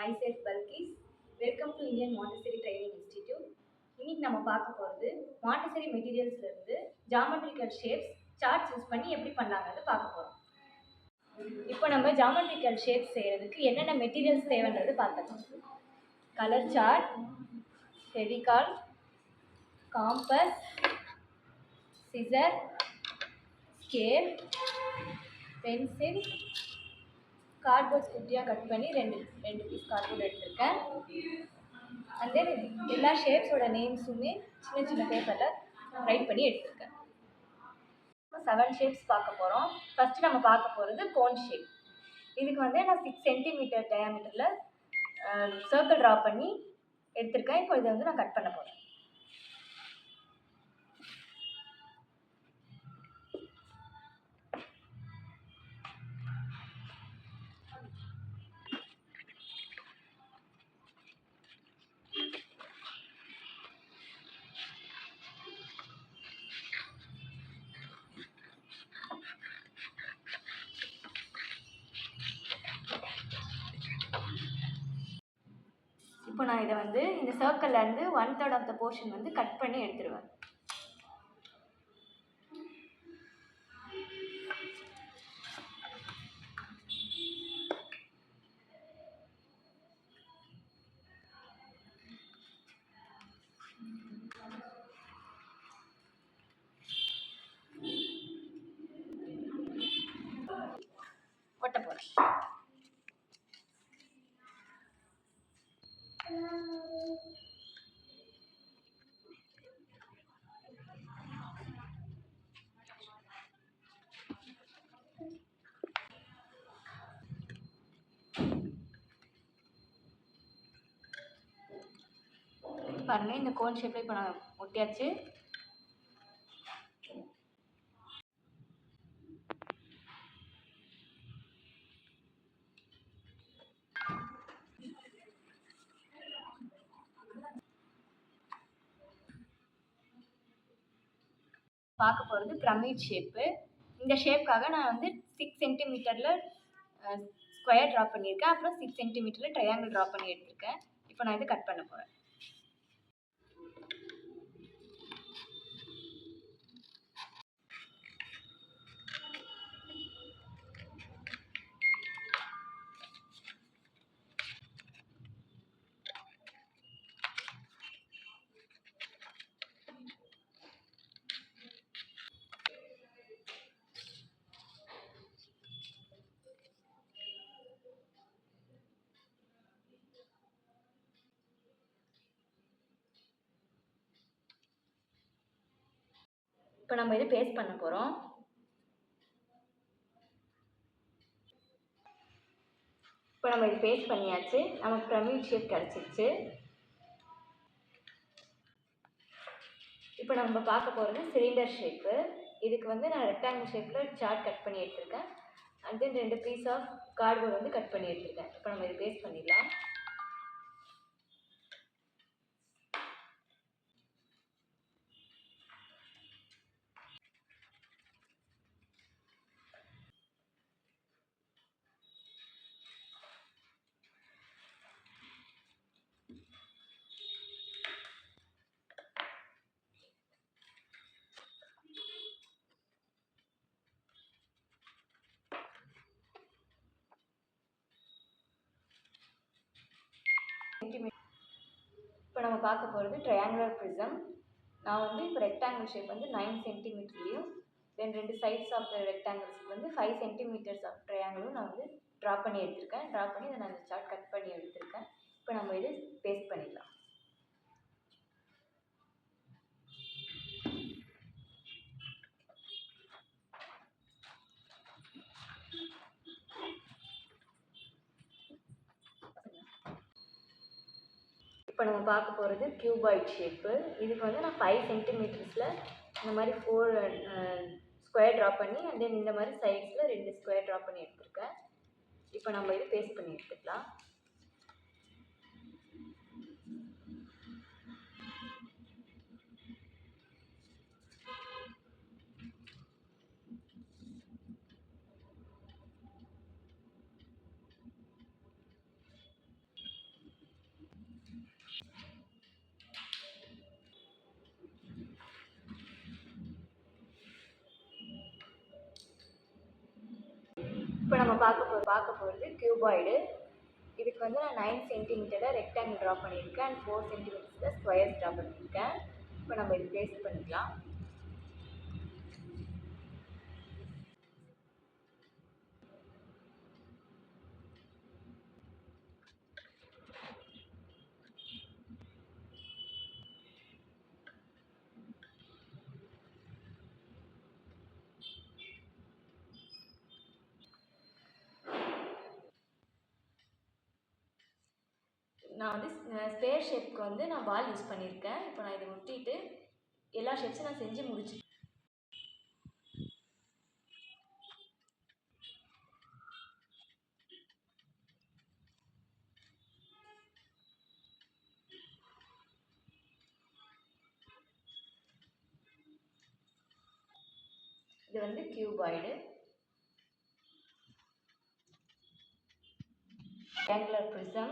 myself Balkis. Welcome to Indian Montessori Training Institute. இன்னைக்கு நம்ம பார்க்க போகிறது மாண்டசரி மெட்டீரியல்ஸ்ல இருந்து ஜாமெட்ரிக்கல் ஷேப்ஸ் சார்ட்ஸ் யூஸ் பண்ணி எப்படி பண்ணலாங்கிறது பார்க்க போகிறோம். இப்போ நம்ம ஜாமெட்ரிக்கல் ஷேப்ஸ் செய்கிறதுக்கு என்னென்ன மெட்டீரியல்ஸ் தேவைன்றது பார்த்துக்கலாம். Colour chart, Fevicol, compass, scissor, scale, pencil, cardboard குட்டியாக கட் பண்ணி ரெண்டு பீஸ் கார்ட்போர்ட் எடுத்திருக்கேன். அண்ட் தென் எல்லா ஷேப்ஸோட நேம்ஸுமே சின்ன சின்ன பேப்பரில் ரைட் பண்ணி எடுத்திருக்கேன். 7 ஷேப்ஸ் பார்க்க போகிறோம். ஃபஸ்ட்டு நம்ம பார்க்க போகிறது கோன் ஷேப். இதுக்கு நான் 6 சென்டிமீட்டர் டயாமீட்டரில் சர்க்கிள் ட்ரா பண்ணி எடுத்திருக்கேன். இப்போ இதை நான் கட் பண்ண போகிறேன். இப்போ நான் இதை இந்த சர்க்கிள்லேருந்து 1/3 ஆஃப் த போர்ஷன் கட் பண்ணி எடுத்துருவேன். ஒட்ட போகிறேன். பாருங்க, இந்த கோன் ஷேப்ல இப்போ நான் ஒட்டியாச்சு. பார்க்க போகிறது பிரமிட் ஷேப்பு. இந்த ஷேப்காக நான் 6 சென்டிமீட்டரில் ஸ்கொயர் ட்ரா பண்ணியிருக்கேன். அப்புறம் 6 சென்டிமீட்டரில் ட்ரையாங்கிள் ட்ரா பண்ணி எடுத்திருக்கேன். இப்போ நான் இதை கட் பண்ண போகிறேன். இப்போ நம்ம இதை பேஸ்ட் பண்ண போகிறோம். இப்போ நம்ம இது பேஸ்ட் பண்ணியாச்சு. நமக்கு பிரமிட் ஷேப் கிடச்சிருச்சு. இப்போ நம்ம பார்க்க போகிறது சிலிண்டர் ஷேப்பு. இதுக்கு நான் ரெக்டாங்கிள் ஷேப்பில் சார்ட் கட் பண்ணி எடுத்திருக்கேன். And then 2 piece of cardboard cut பண்ணி எடுத்திருக்கேன். இப்போ நம்ம இதை பேஸ்ட் பண்ணிடலாம். இப்போ நம்ம பார்க்க போகிறது ட்ரையாங்குலர் ப்ரிசம். நான் இப்போ ரெக்டாங்கிள் ஷேப் 9 சென்டிமீட்டர்லேயும் தென் 2 சைட்ஸ் ஆஃப் த ரெக்டாங்கிள்ஸ்க்கு 5 சென்டிமீட்டர்ஸ் ஆஃப் ட்ரையாங்கிளும் நான் ட்ரா பண்ணி எடுத்திருக்கேன். ட்ரா பண்ணி இதை நான் இந்த சார்ட் கட் பண்ணி எடுத்திருக்கேன். இப்போ நம்ம இதை பேஸ்ட் பண்ணிடலாம். இப்போ நம்ம பார்க்க போகிறது கியூபாய்ட் ஷேப்பு. இதுக்கு நான் 5 சென்டிமீட்டர்ஸில் இந்த மாதிரி 4 ஸ்கொயர் ட்ரா பண்ணி அண்ட் தென் இந்த மாதிரி சைட்ஸில் 2 ஸ்கொயர் ட்ரா பண்ணி எடுத்திருக்கேன். இப்போ நம்ம இது பேஸ்ட் பண்ணி எடுத்துக்கலாம். பார்க்க போகிறது கியூபாய்டு. இதுக்கு வந்து நான் 9 சென்டிமீட்டரில் ரெக்டாங்கிள் ட்ரா பண்ணியிருக்கேன் அண்ட் 4 சென்டிமீட்டர்ஸில் ஸ்கொயர்ஸ் ட்ரா பண்ணியிருக்கேன். இப்போ நம்ம இது பேஸ்ட் பண்ணிக்கலாம். நான் வந்து ஸ்பேர் ஷேப்க்கு வந்து நான் பால் யூஸ் பண்ணியிருக்கேன். இப்போ நான் இதை ஒட்டிட்டு எல்லா ஷேப்ஸும் நான் செஞ்சு முடிச்சு இது வந்து கியூபாய்டு, rectangular prism,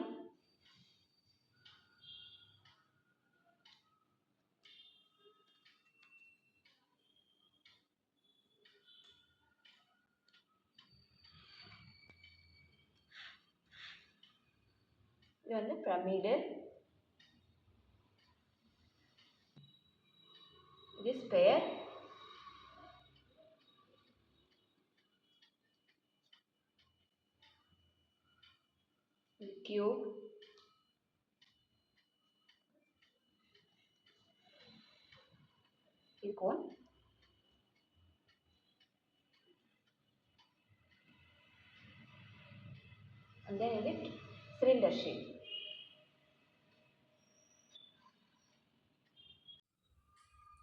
இது வந்து பிரமிடு, இது ஸ்பேர், இது கியூப், இது கோன், and then இது சிலிண்டர் ஷேப்.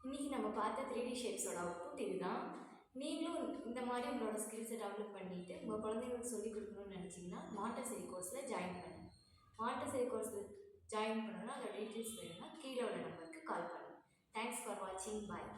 இன்றைக்கி நம்ம பார்த்த 3D ஷேப்ஸோட அவுட்புட் இதுதான். நீங்களும் இந்த மாதிரி உங்களோட ஸ்கில்ஸை டெவலப் பண்ணிவிட்டு உங்கள் குழந்தைங்களுக்கு சொல்லிக் கொடுக்கணும்னு நினச்சிங்கன்னா மாண்டசரி கோர்ஸில் ஜாயின் பண்ணுங்கள். மாண்டசரி கோர்ஸில் ஜாயின் பண்ணணும்னா அதோட டீட்டெயில்ஸ் வேணும்னா கீழே உள்ள நம்பருக்கு கால் பண்ணுங்கள். தேங்க்ஸ் ஃபார் வாட்சிங். பாய்.